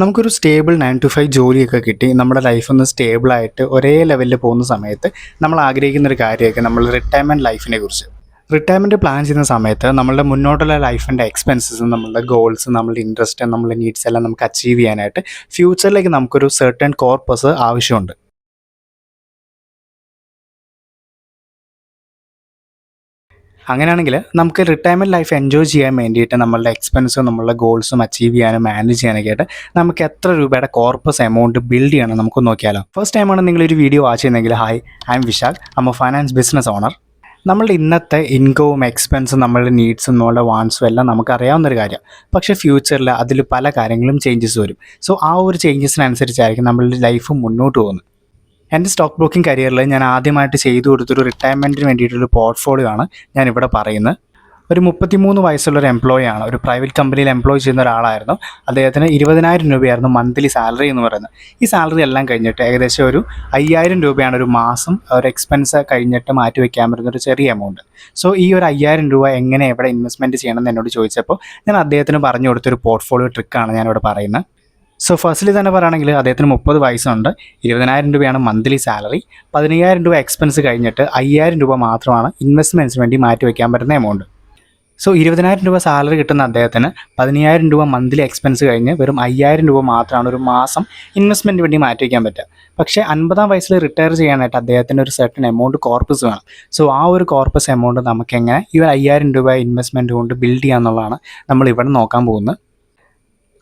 നമുക്കൊരു stable 9 to 5 ജോലിയൊക്കെ കിട്ടി നമ്മുടെ ലൈഫൊന്ന് സ്റ്റേബിളായിട്ട് ഒരേ ലെവലിൽ പോകുന്ന സമയത്ത് നമ്മൾ ആഗ്രഹിക്കുന്നൊരു കാര്യമായിരിക്കും നമ്മൾ റിട്ടയർമെൻറ്റ് ലൈഫിനെ കുറിച്ച്. റിട്ടയർമെൻറ്റ് പ്ലാൻ ചെയ്യുന്ന സമയത്ത് നമ്മളുടെ മുന്നോട്ടുള്ള ലൈഫിൻ്റെ എക്സ്പെൻസസും നമ്മളുടെ ഗോൾസ് നമ്മളുടെ ഇൻട്രസ്റ്റ് നമ്മളുടെ നീഡ്സ് എല്ലാം നമുക്ക് അച്ചീവ് ചെയ്യാനായിട്ട് ഫ്യൂച്ചറിലേക്ക് നമുക്കൊരു സെർട്ടൺ കോർപ്പസ് ആവശ്യമുണ്ട്. അങ്ങനെയാണെങ്കിൽ നമുക്ക് റിട്ടയർമെൻറ്റ് ലൈഫ് എൻജോയ് ചെയ്യാൻ വേണ്ടിയിട്ട് നമ്മളുടെ എക്സ്പെൻസും നമ്മളുടെ ഗോൾസും അച്ചീവ് ചെയ്യാനും മാനേജ് ചെയ്യാനൊക്കെ ആയിട്ട് നമുക്ക് എത്ര രൂപയുടെ കോർപ്പസ് എമൗണ്ട് ബിൽഡ് ചെയ്യണം നമുക്ക് നോക്കിയാലോ. ഫസ്റ്റ് ടൈമാണ് നിങ്ങളൊരു വീഡിയോ വാച്ച് ചെയ്യുന്നതെങ്കിൽ hi, I am Vishakh, I am a finance business owner. നമ്മളുടെ ഇന്നത്തെ ഇൻകവും എക്സ്പെൻസും നമ്മളുടെ നീഡ്സും നമ്മളുടെ വാണ്ട്സും എല്ലാം നമുക്കറിയാവുന്നൊരു കാര്യം. പക്ഷേ ഫ്യൂച്ചറിൽ അതിൽ പല കാര്യങ്ങളും ചേഞ്ചസ് വരും. സോ ആ ഒരു ചേഞ്ചസിനനുസരിച്ചായിരിക്കും നമ്മളുടെ ലൈഫ് മുന്നോട്ട് പോകുന്നത്. എൻ്റെ സ്റ്റോക്ക് ബ്രോക്കിംഗ് കരിയറിൽ ഞാൻ ആദ്യമായിട്ട് ചെയ്തു കൊടുത്തൊരു റിട്ടയർമെൻറ്റിന് വേണ്ടിയിട്ടൊരു പോർട്ട്ഫോളിയോ ആണ് ഞാനിവിടെ പറയുന്നത്. ഒരു 33 വയസ്സുള്ളൊരു എംപ്ലോയി ആണ്, ഒരു പ്രൈവറ്റ് കമ്പനിയിൽ എംപ്ലോയ് ചെയ്യുന്ന ഒരാളായിരുന്നു. അദ്ദേഹത്തിന് 20,000 രൂപയായിരുന്നു മന്ത്ലി സാലറി എന്ന് പറയുന്നത്. ഈ സാലറി എല്ലാം കഴിഞ്ഞിട്ട് ഏകദേശം ഒരു 5,000 രൂപയാണ് ഒരു മാസം ഒരു എക്സ്പെൻസ് കഴിഞ്ഞിട്ട് മാറ്റി വയ്ക്കാൻ പറ്റുന്ന ഒരു ചെറിയ എമൗണ്ട്. സോ ഈ ഒരു 5,000 രൂപ എങ്ങനെ എവിടെ ഇൻവെസ്റ്റ്മെൻറ്റ് ചെയ്യണമെന്ന് എന്നോട് ചോദിച്ചപ്പോൾ ഞാൻ അദ്ദേഹത്തിന് പറഞ്ഞു കൊടുത്തൊരു പോർട്ട്ഫോളിയോ ട്രിക്കാണ് ഞാനിവിടെ പറയുന്നത്. സോ ഫസ്റ്റിൽ തന്നെ പറയുകയാണെങ്കിൽ അദ്ദേഹത്തിന് 30 വയസ്സുണ്ട്, 20,000 രൂപയാണ് മന്ത്ലി സാലറി, 15,000 രൂപ എക്സ്പെൻസ് കഴിഞ്ഞിട്ട് 5,000 രൂപ മാത്രമാണ് ഇൻവെസ്റ്റ്മെൻറ്റ്സിന് വേണ്ടി മാറ്റി വയ്ക്കാൻ പറ്റുന്ന എമൗണ്ട്. സോ 20,000 രൂപ സാലറി കിട്ടുന്ന അദ്ദേഹത്തിന് 15,000 രൂപ മന്ത്ലി എക്സ്പെൻസ് കഴിഞ്ഞ് വെറും 5,000 രൂപ മാത്രമാണ് ഒരു മാസം ഇൻവെസ്റ്റ്മെൻറ്റ് വേണ്ടി മാറ്റി വയ്ക്കാൻ പറ്റുക. പക്ഷേ 50-ആം വയസ്സിൽ റിട്ടയർ ചെയ്യാനായിട്ട് അദ്ദേഹത്തിന് ഒരു സെർട്ടൺ എമൗണ്ട് കോർപ്പസ് വേണം. സോ ആ ഒരു കോർപ്പസ് എമൗണ്ട് നമുക്കെങ്ങനെ ഈ ഒരു 5,000 രൂപ ഇൻവെസ്റ്റ്മെൻറ്റ് കൊണ്ട് ബിൽഡ് ചെയ്യാമെന്നുള്ളതാണ് നമ്മളിവിടെ നോക്കാൻ പോകുന്നത്.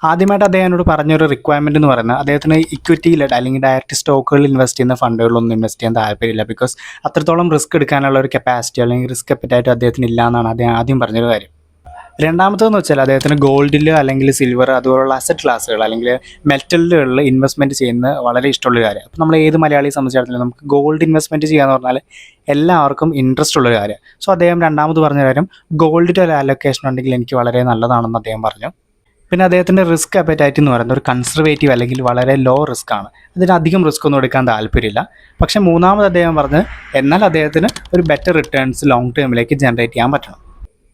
ആദ്യമായിട്ട് അദ്ദേഹം എന്നോട് പറഞ്ഞൊരു റിക്വയർമെൻറ്റ് എന്ന് പറയുന്നത് അദ്ദേഹത്തിന് ഇക്വിറ്റിയിൽ അല്ലെങ്കിൽ ഡയറക്റ്റ് സ്റ്റോക്കുകളിൽ ഇൻവെസ്റ്റ് ചെയ്യുന്ന ഫണ്ടുകളിലൊന്നും ഇൻവെസ്റ്റ് ചെയ്യാൻ താല്പര്യമില്ല. ബിക്കോസ് അത്രത്തോളം റിസ്ക് എടുക്കാനുള്ള ഒരു കപ്പാസിറ്റി അല്ലെങ്കിൽ റിസ്ക് അപ്പറ്റൈറ്റ് അദ്ദേഹത്തിന് ഇല്ല എന്നാണ് അദ്ദേഹം ആദ്യം പറഞ്ഞൊരു കാര്യം. രണ്ടാമത്തേതെന്ന് വെച്ചാൽ അദ്ദേഹത്തിന് ഗോൾഡിൽ അല്ലെങ്കിൽ സിൽവർ അതുപോലുള്ള അസറ്റ് ക്ലാസ്സുകൾ അല്ലെങ്കിൽ മെറ്റലുകളിൽ ഇൻവെസ്റ്റ്മെൻറ്റ് ചെയ്യുന്നത് വളരെ ഇഷ്ടമുള്ളൊരു കാര്യം. അപ്പോൾ നമ്മൾ ഏത് മലയാളിയെ സംബന്ധിച്ചിടത്തോളം നമുക്ക് ഗോൾഡ് ഇൻവെസ്റ്റ്മെൻറ്റ് ചെയ്യാന്ന് പറഞ്ഞാൽ എല്ലാവർക്കും ഇൻട്രസ്റ്റ് ഉള്ളൊരു കാര്യം. സോ അദ്ദേഹം രണ്ടാമത് പറഞ്ഞ കാര്യം ഗോൾഡിൻ്റെ ഒരു അലൊക്കേഷൻ ഉണ്ടെങ്കിൽ എനിക്ക് വളരെ നല്ലതാണെന്ന് അദ്ദേഹം പറഞ്ഞു. പിന്നെ അദ്ദേഹത്തിൻ്റെ റിസ്ക് അപ്പറ്റൈറ്റ് എന്ന് പറയുന്നത് ഒരു കൺസർവേറ്റീവ് അല്ലെങ്കിൽ വളരെ ലോ റിസ്ക് ആണ്. അതിനധികം റിസ്ക് ഒന്നും എടുക്കാൻ താല്പര്യമില്ല. പക്ഷേ മൂന്നാമത് അദ്ദേഹം പറഞ്ഞത് എന്നാൽ അദ്ദേഹത്തിന് ഒരു ബെറ്റർ റിട്ടേൺസ് ലോങ് ടേമിലേക്ക് ജനറേറ്റ് ചെയ്യാൻ പറ്റണം.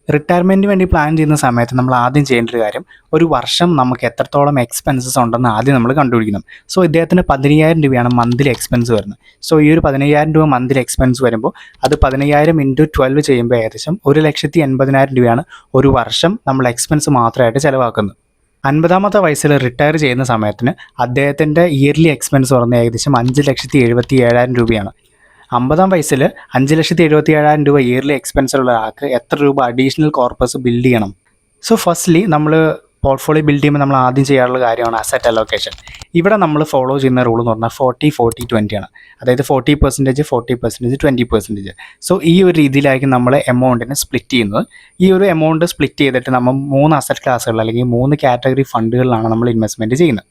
റിട്ടയർമെൻറ്റിന് വേണ്ടി പ്ലാൻ ചെയ്യുന്ന സമയത്ത് നമ്മൾ ആദ്യം ചെയ്യേണ്ട ഒരു കാര്യം ഒരു വർഷം നമുക്ക് എത്രത്തോളം എക്സ്പെൻസസ് ഉണ്ടെന്ന് ആദ്യം നമ്മൾ കണ്ടുപിടിക്കണം. സോ ഇദ്ദേഹത്തിന് 15,000 രൂപയാണ് മന്ത്ലി എക്സ്പെൻസ് വരുന്നത്. സോ ഈ ഒരു 15,000 രൂപ മന്ത്ലി എക്സ്പെൻസ് വരുമ്പോൾ അത് 15,000 × 12 ചെയ്യുമ്പോൾ ഏകദേശം 1,80,000 രൂപയാണ് ഒരു വർഷം നമ്മൾ എക്സ്പെൻസ് മാത്രമായിട്ട് ചിലവാക്കുന്നത്. 50-ാമത്തെ വയസ്സിൽ റിട്ടയർ ചെയ്യുന്ന സമയത്തിന് അദ്ദേഹത്തിൻ്റെ ഇയർലി എക്സ്പെൻസ് പറഞ്ഞ ഏകദേശം 5,77,000 രൂപയാണ്. 50-ആം വയസ്സിൽ 5,77,000 രൂപ ഇയർലി എക്സ്പെൻസ് ഉള്ള ആൾക്ക് എത്ര രൂപ അഡീഷണൽ കോർപ്പസ് ബിൽഡ് ചെയ്യണം? സോ ഫസ്റ്റ്ലി നമ്മൾ പോർട്ട്ഫോളിയോ ബിൽഡ് ചെയ്യുമ്പോൾ നമ്മൾ ആദ്യം ചെയ്യാനുള്ള കാര്യമാണ് അസറ്റ് അലോക്കേഷൻ. ഇവിടെ നമ്മൾ ഫോളോ ചെയ്യുന്ന റൂൾ എന്ന് പറഞ്ഞാൽ 40-40-20 ആണ്. അതായത് 40%, 40%, 20%. സോ ഈ ഒരു രീതിയിലായിരിക്കും നമ്മൾ എമൗണ്ടിനെ സ്പ്ലിറ്റ് ചെയ്യുന്നത്. ഈ ഒരു എമൗണ്ട് സ്പ്ലിറ്റ് ചെയ്തിട്ട് നമ്മൾ 3 അസറ്റ് ക്ലാസ്സുകൾ അല്ലെങ്കിൽ 3 കാറ്റഗറി ഫണ്ടുകളിലാണ് നമ്മൾ ഇൻവെസ്റ്റ്മെൻറ്റ് ചെയ്യുന്നത്.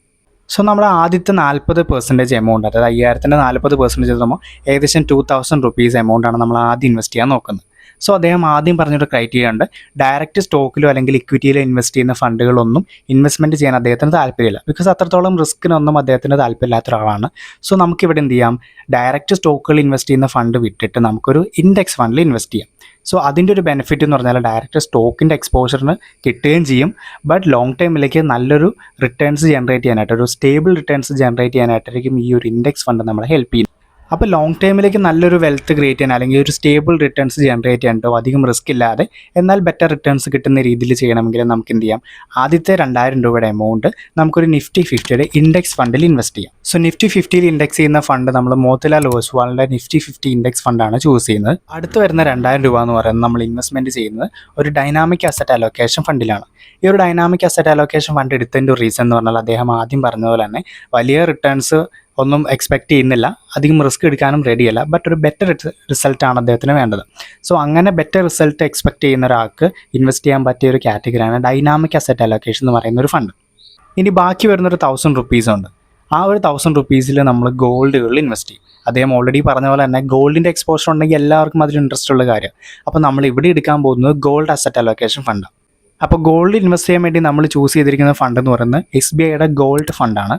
സോ നമ്മുടെ ആദ്യത്തെ 40% എമൗണ്ട്, അതായത് 5,000-ൻ്റെ 40% എത്തുമ്പോൾ ഏകദേശം 2,000 റുപ്പീസ് എമൗണ്ടാണ് നമ്മൾ ആദ്യം ഇൻവെസ്റ്റ് ചെയ്യാൻ നോക്കുന്നത്. സോ അദ്ദേഹം ആദ്യം പറഞ്ഞൊരു ക്രൈറ്റീരിയ ഉണ്ട്, ഡയറക്റ്റ് സ്റ്റോക്കിലോ അല്ലെങ്കിൽ ഇക്വിറ്റിയിലോ ഇൻവെസ്റ്റ് ചെയ്യുന്ന ഫണ്ടുകളൊന്നും ഇൻവെസ്റ്റ്മെൻറ്റ് ചെയ്യാൻ അദ്ദേഹത്തിന് താല്പര്യമില്ല. ബിക്കോസ് അത്രത്തോളം റിസ്ക്കിനൊന്നും അദ്ദേഹത്തിന് താല്പര്യമില്ലാത്ത ഒരാളാണ്. സോ നമുക്കിവിടെ എന്ത് ചെയ്യാം, ഡയറക്റ്റ് സ്റ്റോക്കുകളിൽ ഇൻവെസ്റ്റ് ചെയ്യുന്ന ഫണ്ട് വിട്ടിട്ട് നമുക്കൊരു ഇൻഡെക്സ് ഫണ്ടിൽ ഇൻവെസ്റ്റ് ചെയ്യാം. സോ അതിൻ്റെ ഒരു ബെനിഫിറ്റ് എന്ന് പറഞ്ഞാൽ ഡയറക്റ്റ് സ്റ്റോക്കിൻ്റെ എക്സ്പോഷറിന് കിട്ടുകയും ചെയ്യും. ബട്ട് ലോങ് ടൈമിലേക്ക് നല്ലൊരു റിട്ടേൺസ് ജനറേറ്റ് ചെയ്യാനായിട്ട്, ഒരു സ്റ്റേബിൾ റിട്ടേൺസ് ജനറേറ്റ് ചെയ്യാനായിട്ടായിരിക്കും ഈ ഒരു ഇൻഡെക്സ് ഫണ്ട് നമ്മളെ ഹെൽപ്പ് ചെയ്യുന്നത്. അപ്പോൾ ലോങ് ടൈമിലേക്ക് നല്ലൊരു വെൽത്ത് ക്രിയേറ്റ് ചെയ്യാൻ അല്ലെങ്കിൽ ഒരു സ്റ്റേബിൾ റിട്ടേൺസ് ജനറേറ്റ് ചെയ്യാനോ അധികം റിസ്ക് ഇല്ലാതെ എന്നാൽ ബെറ്റർ റിട്ടേൺസ് കിട്ടുന്ന രീതിയിൽ ചെയ്യണമെങ്കിൽ നമുക്ക് എന്ത് ചെയ്യാം, ആദ്യത്തെ 2,000 രൂപയുടെ എമൗണ്ട് നമുക്കൊരു നിഫ്റ്റി 50യുടെ ഇൻഡെക്സ് ഫണ്ടിൽ ഇൻവെസ്റ്റ് ചെയ്യാം. സോ നിഫ്റ്റി 50യിൽ ഇൻഡെക്സ് ചെയ്യുന്ന ഫണ്ട് നമ്മൾ മോത്തിലാൽ ഓസ്വാളിൻ്റെ നിഫ്റ്റി 50 ഇൻഡെക്സ് ഫണ്ടാണ് ചൂസ് ചെയ്യുന്നത്. അടുത്ത് വരുന്ന 2,000 രൂപ എന്ന് പറയുന്നത് നമ്മൾ ഇൻവെസ്റ്റ്മെൻറ്റ് ചെയ്യുന്നത് ഒരു ഡൈനാമിക് അസറ്റ് അലോക്കേഷൻ ഫണ്ടിലാണ്. ഈ ഒരു ഡൈനാമിക് അസറ്റ് അലോക്കേഷൻ ഫണ്ട് എടുത്തതിൻ്റെ ഒരു റീസൺ എന്ന് പറഞ്ഞാൽ അദ്ദേഹം ആദ്യം പറഞ്ഞതുപോലെ തന്നെ വലിയ റിട്ടേൺസ് ഒന്നും എക്സ്പെക്റ്റ് ചെയ്യുന്നില്ല, അധികം റിസ്ക് എടുക്കാനും റെഡിയല്ല, ബട്ട് ഒരു ബെറ്റർ റിസൾട്ടാണ് അദ്ദേഹത്തിന് വേണ്ടത്. സോ അങ്ങനെ ബെറ്റർ റിസൾട്ട് എക്സ്പെക്റ്റ് ചെയ്യുന്ന ഒരാൾക്ക് ഇൻവെസ്റ്റ് ചെയ്യാൻ പറ്റിയ ഒരു കാറ്റഗറിയാണ് ഡൈനാമിക് അസറ്റ് അലോക്കേഷൻ എന്ന് പറയുന്ന ഒരു ഫണ്ട്. ഇനി ബാക്കി വരുന്നൊരു 1,000 റുപ്പീസ് ഉണ്ട്. ആ ഒരു 1,000 റുപ്പീസിൽ നമ്മൾ ഗോൾഡുകളിൽ ഇൻവെസ്റ്റ് ചെയ്യും. അദ്ദേഹം ഓൾറെഡി പറഞ്ഞ പോലെ തന്നെ ഗോൾഡിൻ്റെ എക്സ്പോഷർ ഉണ്ടെങ്കിൽ എല്ലാവർക്കും അതിൽ ഇൻട്രസ്റ്റ് ഉള്ള കാര്യം. അപ്പോൾ നമ്മൾ ഇവിടെ എടുക്കാൻ പോകുന്നത് ഗോൾഡ് അസറ്റ് അലോക്കേഷൻ ഫണ്ടാണ്. അപ്പോൾ ഗോൾഡ് ഇൻവെസ്റ്റ് ചെയ്യാൻ വേണ്ടി നമ്മൾ ചൂസ് ചെയ്തിരിക്കുന്ന ഫണ്ട് എന്ന് പറയുന്നത് SBIയുടെ ഗോൾഡ് ഫണ്ടാണ്.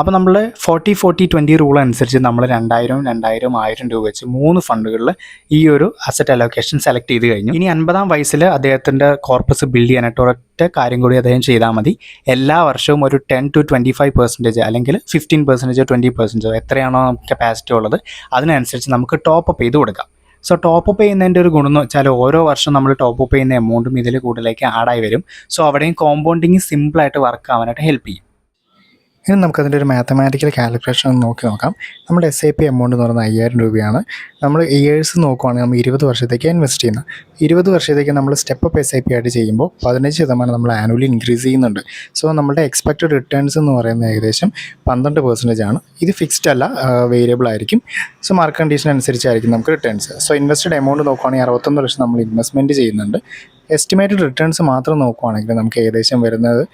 അപ്പോൾ നമ്മൾ 40-40-20 റൂൾ അനുസരിച്ച് നമ്മൾ 2000 രൂപ വെച്ച് 3 ഫണ്ടുകളിൽ ഈ ഒരു അസറ്റ് അലോക്കേഷൻ സെലക്ട് ചെയ്ത് കഴിഞ്ഞു. ഇനി 50-ാം വയസ്സിൽ അദ്ദേഹത്തിൻ്റെ കോർപ്പസ് ബിൽഡ് ചെയ്യാനായിട്ട് ഒരൊറ്റ കാര്യം കൂടി അദ്ദേഹം ചെയ്താൽ മതി. എല്ലാ വർഷവും ഒരു 10-25% അല്ലെങ്കിൽ 15%, 20% എത്രയാണോ നമുക്ക് കപ്പാസിറ്റി ഉള്ളത് അതിനനുസരിച്ച് നമുക്ക് ടോപ്പ് അപ്പ് ചെയ്ത് കൊടുക്കാം. സോ ടോപ്പ് അപ്പ് ചെയ്യുന്നതിൻ്റെ ഒരു ഗുണം എന്ന് വെച്ചാൽ ഓരോ വർഷം നമ്മൾ ടോപ്പ് അപ്പ് ചെയ്യുന്ന എമൗണ്ടും ഇതിൽ കൂടുതലേക്ക് ആഡായി വരും. സോ അവിടെയും കോമ്പൗണ്ടിങ് സിമ്പിളായിട്ട് വർക്ക് ആവാനായിട്ട് ഹെൽപ്പ് ചെയ്യും. ഇനി നമുക്കതിൻ്റെ ഒരു മാത്തമാറ്റിക്കൽ കാൽക്കുലേഷൻ ഒന്ന് നോക്കാം. നമ്മുടെ SIP എമൗണ്ട് എന്ന് പറയുന്നത് 5000 രൂപയാണ്. നമ്മൾ ഇയേഴ്സ് നോക്കുവാണെങ്കിൽ നമ്മൾ 20 വർഷത്തേക്ക് ഇൻവെസ്റ്റ് ചെയ്യുന്നത്. 20 വർഷത്തേക്ക് നമ്മൾ സ്റ്റെപ്പ് SIP ആയിട്ട് ചെയ്യുമ്പോൾ 15% നമ്മൾ ആനുവലി ഇൻക്രീസ് ചെയ്യുന്നുണ്ട്. സോ നമ്മുടെ എക്സ്പെക്റ്റഡ് റിട്ടേൺസ് എന്ന് പറയുന്നത് ഏകദേശം 12% ആണ്. ഇത് ഫിക്സ്ഡ് അല്ല, വേരിയബിൾ ആയിരിക്കും. സോ മാർക്ക് കണ്ടീഷൻ അനുസരിച്ചായിരിക്കും നമുക്ക് റിട്ടേൺസ്. സോ ഇൻവെസ്റ്റഡ് എമൗണ്ട് നോക്കുവാണെങ്കിൽ 61 ലക്ഷം നമ്മൾ ഇൻവെസ്റ്റ്മെൻറ്റ് ചെയ്യുന്നുണ്ട്. എസ്റ്റിമേറ്റഡ് റിട്ടേൺസ് മാത്രം നോക്കുവാണെങ്കിൽ നമുക്ക് ഏകദേശം വരുന്നത്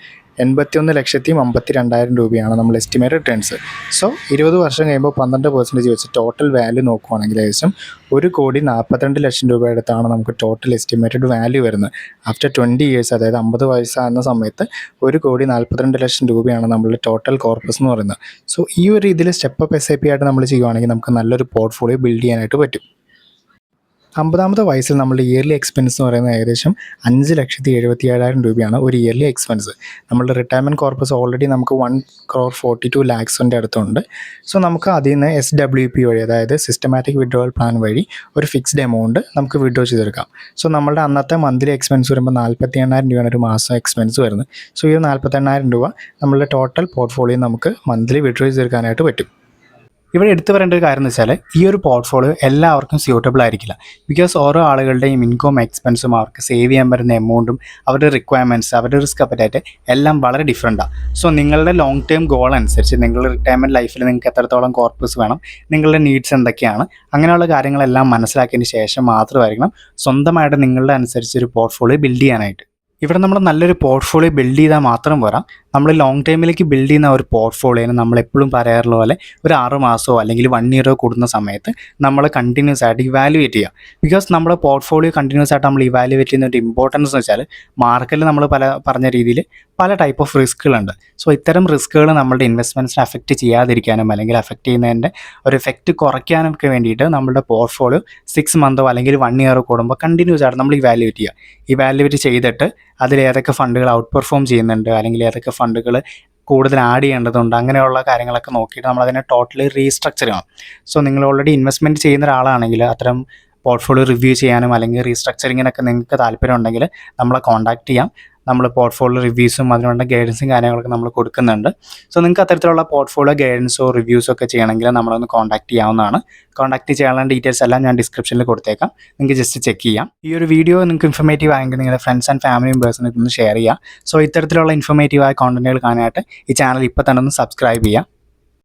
81,52,000 രൂപയാണ് നമ്മൾ എസ്റ്റിമേറ്റ് റിട്ടേൺസ്. സോ 20 വർഷം കഴിയുമ്പോൾ 12% വെച്ച് ടോട്ടൽ വാല്യൂ നോക്കുവാണെങ്കിൽ ഏകദേശം 1,42,00,000 രൂപ അടുത്താണ് നമുക്ക് ടോട്ടൽ എസ്റ്റിമേറ്റഡ് വാല്യൂ വരുന്നത്. ആഫ്റ്റർ 20 ഇയേഴ്സ്, അതായത് 50 വയസ്സാകുന്ന സമയത്ത് 1,42,00,000 രൂപയാണ് നമ്മളുടെ ടോട്ടൽ കോർപ്പസ് എന്ന് പറയുന്നത്. സോ ഈ ഒരു രീതിയിൽ സ്റ്റെപ്പ് അപ്പ് SIP ആയിട്ട് നമ്മൾ ചെയ്യുവാണെങ്കിൽ നമുക്ക് നല്ലൊരു പോർട്ട്ഫോളിയോ ബിൽഡ് ചെയ്യാനായിട്ട് പറ്റും. 50-ാമത്തെ വയസ്സിൽ നമ്മളുടെ ഇയർലി എക്സ്പെൻസ് എന്ന് പറയുന്നത് ഏകദേശം 5,77,000 രൂപയാണ് ഒരു ഇയർലി എക്സ്പെൻസ്. നമ്മളുടെ റിട്ടയർമെൻറ്റ് കോർപ്പസ് ഓൾറെഡി നമുക്ക് 1,42,00,000 അടുത്തുണ്ട്. സോ നമുക്ക് അതിൽ നിന്ന് SWP വഴി, അതായത് സിസ്റ്റമാറ്റിക് വിഡ്രോവൽ പ്ലാൻ വഴി ഒരു ഫിക്സ്ഡ് എമൗണ്ട് നമുക്ക് വിഡ്രോ ചെയ്തെടുക്കാം. സോ നമ്മളുടെ അന്നത്തെ മന്ത്ലി എക്സ്പെൻസ് വരുമ്പോൾ 48,000 രൂപയാണ് ഒരു മാസം എക്സ്പെൻസ് വരുന്നത്. സോ ഈ 48,000 രൂപ നമ്മളുടെ ടോട്ടൽ പോർട്ട്ഫോളിയോ നമുക്ക് മന്ത്ലി വിഡ്രോ ചെയ്തെടുക്കാനായിട്ട് പറ്റും. ഇവിടെ എടുത്തു പറയേണ്ട ഒരു കാര്യം എന്ന് വെച്ചാൽ ഈ ഒരു പോർട്ട്ഫോളിയോ എല്ലാവർക്കും സ്യൂട്ടബിൾ ആയിരിക്കില്ല. ബിക്കോസ് ഓരോ ആളുകളുടെയും ഇൻകം, എക്സ്പെൻസും, അവർക്ക് സേവ് ചെയ്യാൻ പറ്റുന്ന എമൗണ്ടും, അവരുടെ റിക്വയർമെൻറ്റ്സ്, അവരുടെ റിസ്ക് അപ്പറ്റൈറ്റ് എല്ലാം വളരെ ഡിഫറെൻറ്റാണ്. സോ നിങ്ങളുടെ ലോങ് ടേം ഗോൾ അനുസരിച്ച് നിങ്ങളുടെ റിട്ടയർമെൻറ്റ് ലൈഫിൽ നിങ്ങൾക്ക് എത്രത്തോളം കോർപ്പസ് വേണം, നിങ്ങളുടെ നീഡ്സ് എന്തൊക്കെയാണ്, അങ്ങനെയുള്ള കാര്യങ്ങളെല്ലാം മനസ്സിലാക്കിയതിന് ശേഷം മാത്രമായിരിക്കണം സ്വന്തമായിട്ട് നിങ്ങളുടെ അനുസരിച്ച് ഒരു പോർട്ട്ഫോളിയോ ബിൽഡ് ചെയ്യാനായിട്ട്. ഇവിടെ നമ്മൾ നല്ലൊരു പോർട്ട്ഫോളിയോ ബിൽഡ് ചെയ്താൽ മാത്രം പോരാ, നമ്മൾ ലോങ് ടൈമിലേക്ക് ബിൽഡ് ചെയ്യുന്ന ഒരു പോർട്ട്ഫോളിയോനെ നമ്മളെപ്പോഴും പറയാറുള്ള പോലെ ഒരു 6 മാസമോ അല്ലെങ്കിൽ 1 ഇയറോ കൂടുന്ന സമയത്ത് നമ്മൾ കണ്ടിന്യൂസ് ആയിട്ട് ഇവാലുവേറ്റ് ചെയ്യുക. ബിക്കോസ് നമ്മുടെ പോർട്ട്ഫോളിയോ കണ്ടിന്യൂസ് ആയിട്ട് നമ്മൾ ഇവാലുവേറ്റ് ചെയ്യുന്ന ഒരു ഇമ്പോർട്ടൻസ് എന്ന് വെച്ചാൽ മാർക്കറ്റിൽ നമ്മൾ പറഞ്ഞ രീതിയിൽ പല ടൈപ്പ് ഓഫ് റിസ്ക്കുകളുണ്ട്. സോ ഇത്തരം റിസ്ക്കുകൾ നമ്മളുടെ ഇൻവെസ്റ്റ്മെൻറ്റ്സിനെ അഫക്റ്റ് ചെയ്യാതിരിക്കാനും അല്ലെങ്കിൽ അഫക്റ്റ് ചെയ്യുന്നതിൻ്റെ ഒരു എഫക്റ്റ് കുറയ്ക്കാനും ഒക്കെ വേണ്ടിയിട്ട് നമ്മളുടെ പോർട്ട്ഫോളിയോ 6 മന്തോ അല്ലെങ്കിൽ 1 ഇയറോ കൂടുമ്പോൾ കണ്ടിന്യൂസ് ആയിട്ട് നമ്മൾ ഇവാലുവേറ്റ് ചെയ്യുക. ഇവാലുവേറ്റ് ചെയ്തിട്ട് അതിൽ ഏതൊക്കെ ഫണ്ടുകൾ ഔട്ട് പെർഫോം ചെയ്യുന്നുണ്ട്, അല്ലെങ്കിൽ ഏതൊക്കെ ഫണ്ടുകൾ കൂടുതൽ ആഡ് ചെയ്യേണ്ടതുണ്ട്, അങ്ങനെയുള്ള കാര്യങ്ങളൊക്കെ നോക്കിയിട്ട് നമ്മളതിനെ ടോട്ടലി റീസ്ട്രക്ചർ ചെയ്യണം. സോ നിങ്ങൾ ഓൾറെഡി ഇൻവെസ്റ്റ്മെൻറ്റ് ചെയ്യുന്ന ഒരാളാണെങ്കിൽ അത്തരം പോർട്ട്ഫോളിയോ റിവ്യൂ ചെയ്യാനും അല്ലെങ്കിൽ റീസ്ട്രക്ചറിങ്ങിനൊക്കെ നിങ്ങൾക്ക് താല്പര്യം ഉണ്ടെങ്കിൽ നമ്മളെ കോൺടാക്ട് ചെയ്യാം. നമ്മൾ പോർട്ട്ഫോളിയോ റിവ്യൂസും അതിനുള്ള ഗൈഡൻസും കാര്യങ്ങളൊക്കെ നമ്മൾ കൊടുക്കുന്നുണ്ട്. സോ നിങ്ങൾക്ക് അത്തരത്തിലുള്ള പോർട്ട്ഫോളിയോ ഗൈഡൻസോ റിവ്യൂസോ ഒക്കെ ചെയ്യണമെങ്കിൽ നമ്മളൊന്ന് കോൺടാക്ട് ചെയ്യാവുന്നതാണ്. കോൺടാക്ട് ചെയ്യാനുള്ള ഡീറ്റെയിൽസ് എല്ലാം ഞാൻ ഡിസ്ക്രിപ്ഷനിൽ കൊടുത്തേക്കാം, നിങ്ങൾക്ക് ജസ്റ്റ് ചെക്ക് ചെയ്യാം. ഈ ഒരു വീഡിയോ നിങ്ങൾക്ക് ഇൻഫർമേറ്റീവ് ആയെങ്കിൽ നിങ്ങളുടെ ഫ്രണ്ട്സ് ആൻഡ് ഫാമിലി മെമ്പേഴ്സിന് ഇതൊന്ന് ഷെയർ ചെയ്യുക. സോ ഇത്തരത്തിലുള്ള ഇൻഫർമേറ്റീവായ കോണ്ടന്റുകൾ കാണാനായിട്ട് ഈ ചാനൽ ഇപ്പോൾ തന്നെ ഒന്ന് സബ്സ്ക്രൈബ് ചെയ്യുക.